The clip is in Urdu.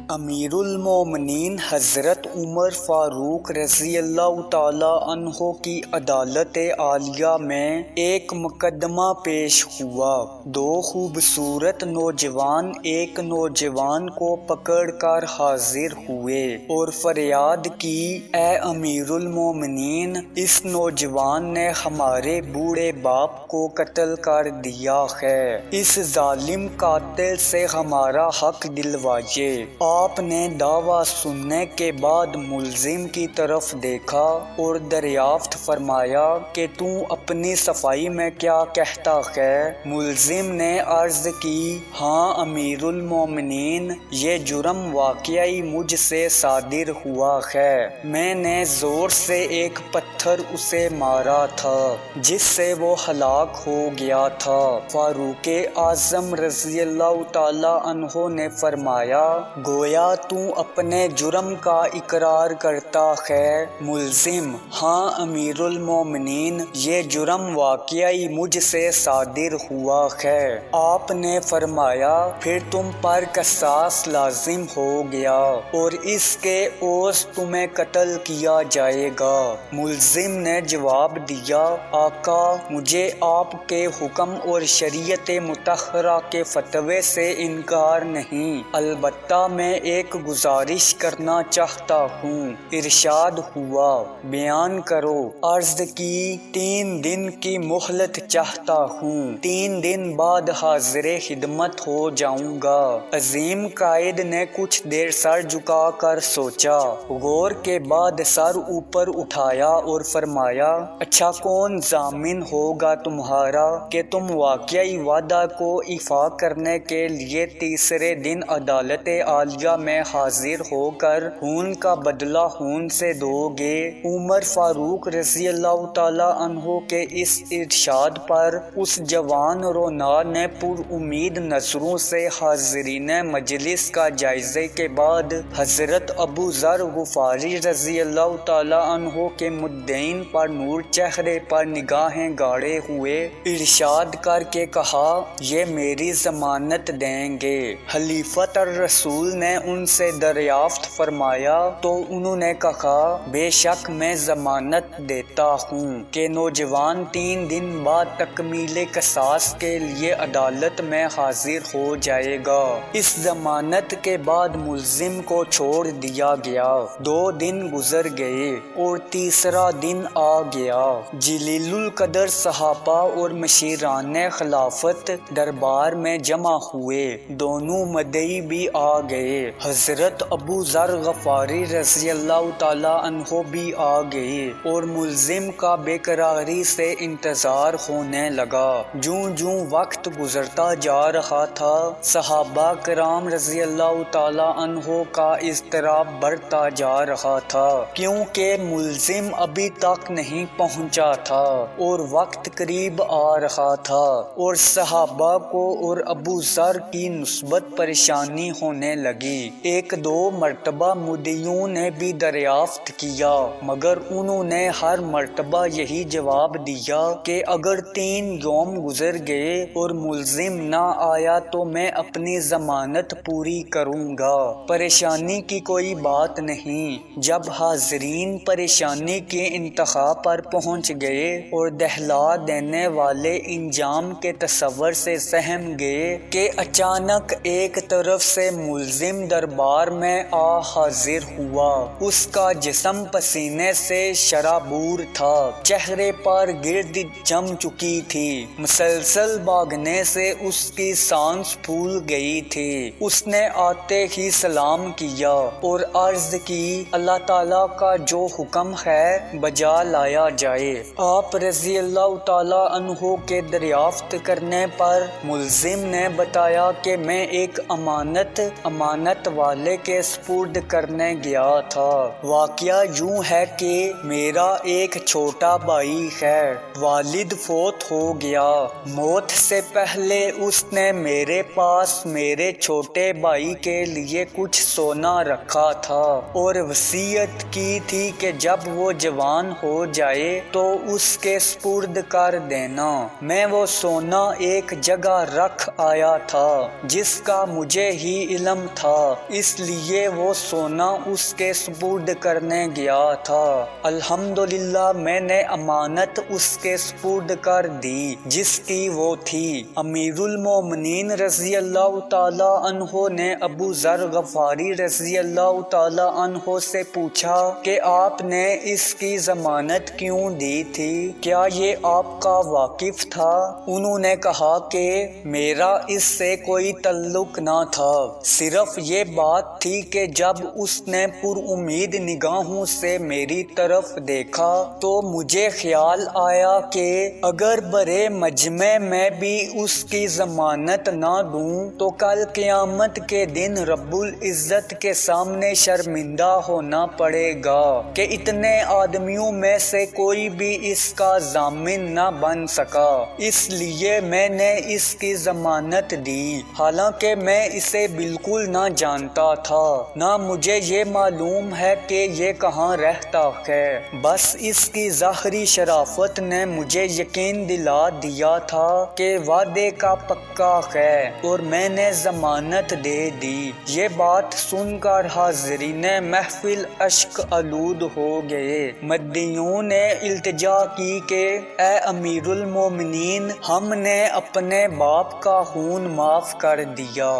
امیر المومنین حضرت عمر فاروق رضی اللہ تعالی عنہ کی عدالت عالیہ میں ایک مقدمہ پیش ہوا۔ دو خوبصورت نوجوان ایک نوجوان کو پکڑ کر حاضر ہوئے اور فریاد کی، اے امیر المومنین، اس نوجوان نے ہمارے بوڑھے باپ کو قتل کر دیا ہے، اس ظالم قاتل سے ہمارا حق دلوائیے۔ آپ نے دعویٰ سننے کے بعد ملزم کی طرف دیکھا اور دریافت فرمایا کہ تو اپنی صفائی میں کیا کہتا ہے؟ ملزم نے عرض کی، ہاں امیر المومنین، یہ جرم واقعی مجھ سے صادر ہوا ہے۔ میں نے زور سے ایک پتھر اسے مارا تھا جس سے وہ ہلاک ہو گیا تھا۔ فاروق اعظم رضی اللہ تعالی عنہ نے فرمایا، گویا تو اپنے جرم کا اقرار کرتا ہے۔ ملزم، ہاں امیر المومنین، یہ جرم واقعی مجھ سے صادر ہوا ہے۔ آپ نے فرمایا، پھر تم پر قصاص لازم ہو گیا اور اس کے عوض تمہیں قتل کیا جائے گا۔ ملزم نے جواب دیا، آقا، مجھے آپ کے حکم اور شریعت مطہرہ کے فتوے سے انکار نہیں، البتہ میں ایک گزارش کرنا چاہتا ہوں۔ ارشاد ہوا، بیان کرو۔ عرض کی، 3 دن کی مہلت چاہتا ہوں، 3 دن بعد حاضر خدمت ہو جاؤں گا۔ عظیم قائد نے کچھ دیر سر جھکا کر سوچا، غور کے بعد سر اوپر اٹھایا اور فرمایا، اچھا کون ضامن ہوگا تمہارا کہ تم واقعی وعدہ کو ایفا کرنے کے لیے تیسرے دن عدالت عالیہ میں حاضر ہو کر خون کا بدلہ خون سے دو گے؟ عمر فاروق رضی اللہ تعالی عنہ کے اس ارشاد پر اس جوان رونا نے پر امید نظروں سے حاضرین مجلس کا جائزے کے بعد حضرت ابو ذر غفاری رضی اللہ تعالی عنہ کے مدعین پر نور چہرے پر نگاہیں گاڑے ہوئے ارشاد کر کے کہا، یہ میری ضمانت دیں گے۔ خلیفۃ الرسول نے ان سے دریافت فرمایا تو انہوں نے کہا، بے شک میں ضمانت دیتا ہوں کہ نوجوان 3 دن بعد تکمیل قصاص کے لیے عدالت میں حاضر ہو جائے گا۔ اس ضمانت کے بعد ملزم کو چھوڑ دیا گیا۔ 2 دن گزر گئے اور تیسرا دن آ گیا۔ جلیل القدر صحابہ اور مشیران خلافت دربار میں جمع ہوئے، دونوں مدعی بھی آ گئے، حضرت ابو ذر غفاری رضی اللہ تعالی عنہ بھی آ گئے اور ملزم کا بے قراری سے انتظار ہونے لگا۔ جوں جوں وقت گزرتا جا رہا تھا، صحابہ کرام رضی اللہ تعالی عنہ کا اضطراب بڑھتا جا رہا تھا، کیونکہ ملزم ابھی تک نہیں پہنچا تھا اور وقت قریب آ رہا تھا اور صحابہ کو اور ابو ذر کی نسبت پریشانی ہونے لگی۔ 1-2 مرتبہ مدعیوں نے بھی دریافت کیا، مگر انہوں نے ہر مرتبہ یہی جواب دیا کہ اگر 3 یوم گزر گئے اور ملزم نہ آیا تو میں اپنی ضمانت پوری کروں گا، پریشانی کی کوئی بات نہیں۔ جب حاضرین پریشانی کے انتہا پر پہنچ گئے اور دہلا دینے والے انجام کے تصور سے سہم گئے کہ اچانک ایک طرف سے ملزم دربار میں آ حاضر ہوا۔ اس کا جسم پسینے سے شرابور تھا، چہرے پر گرد جم چکی تھی، مسلسل بھاگنے سے اس کی سانس پھول گئی تھی۔ اس نے آتے ہی سلام کیا اور عرض کی، اللہ تعالیٰ کا جو حکم ہے بجا لایا جائے۔ آپ رضی اللہ تعالی عنہ کے دریافت کرنے پر ملزم نے بتایا کہ میں ایک امانت والے کے سپرد کرنے گیا تھا۔ واقعہ یوں ہے کہ میرا ایک چھوٹا بھائی ہے، والد فوت ہو گیا، موت سے پہلے اس نے میرے پاس میرے چھوٹے بھائی کے لیے کچھ سونا رکھا تھا اور وصیت کی تھی کہ جب وہ جوان مسلمان ہو جائے تو اس کے سپرد کر دینا۔ میں وہ سونا ایک جگہ رکھ آیا تھا جس کا مجھے ہی علم تھا، اس لیے وہ سونا اس کے سپرد کرنے گیا تھا۔ الحمدللہ میں نے امانت اس کے سپرد کر دی جس کی وہ تھی۔ امیر المومنین رضی اللہ تعالی عنہ نے ابو ذر غفاری رضی اللہ تعالی عنہ سے پوچھا کہ آپ نے اس کی ضمانت کیوں دی تھی؟ کیا یہ آپ کا واقف تھا؟ انہوں نے کہا کہ میرا اس سے کوئی تعلق نہ تھا، صرف یہ بات تھی کہ جب اس نے پر امید نگاہوں سے میری طرف دیکھا تو مجھے خیال آیا کہ اگر برے مجمع میں بھی اس کی ضمانت نہ دوں تو کل قیامت کے دن رب العزت کے سامنے شرمندہ ہونا پڑے گا کہ اتنے آدمیوں میں سے کوئی بھی اس کا ضامن نہ بن سکا، اس لیے میں نے اس کی ضمانت دی، حالانکہ میں اسے بالکل نہ جانتا تھا، نہ مجھے یہ معلوم ہے کہ یہ کہاں رہتا ہے، بس اس کی ظاہری شرافت نے مجھے یقین دلا دیا تھا کہ وعدے کا پکا ہے اور میں نے ضمانت دے دی۔ یہ بات سن کر حاضرین محفل اشک آلود ہو گئے۔ مدعیوں نے التجا کی کہ اے امیر المومنین، ہم نے اپنے باپ کا خون معاف کر دیا۔